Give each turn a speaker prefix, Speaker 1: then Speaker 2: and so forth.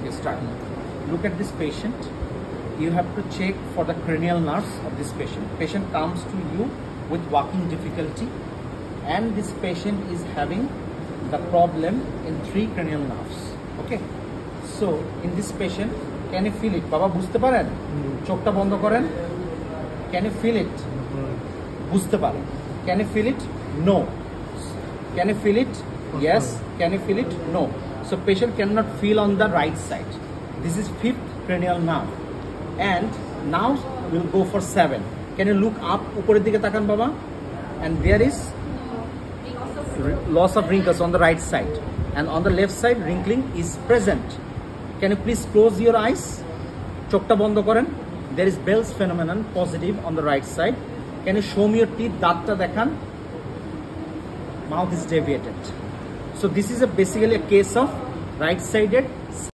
Speaker 1: Okay, start. Look at this patient. You have to check for the cranial nerves of this patient. Patient comes to you with walking difficulty, and this patient is having the problem in 3 cranial nerves. Okay, so in this patient, can you feel it? Baba বুঝতে পারেন? চোখটা বন্ধ করেন. Can you feel it? বুঝতে পারেন. Can you feel it? No. Can you feel it? Yes. Can you feel it? No. So patient cannot feel on the right side. This is 5th cranial nerve. And now we'll go for 7. Can you look up? উপরের দিকে তাকান বাবা. And there is loss of wrinkles on the right side. And on the left side, wrinkling is present. Can you please close your eyes? চোখটা বন্ধ করেন. There is Bell's phenomenon positive on the right side. Can you show me your teeth? দাঁতটা দেখান. Mouth is deviated. So this is basically a case of right-sided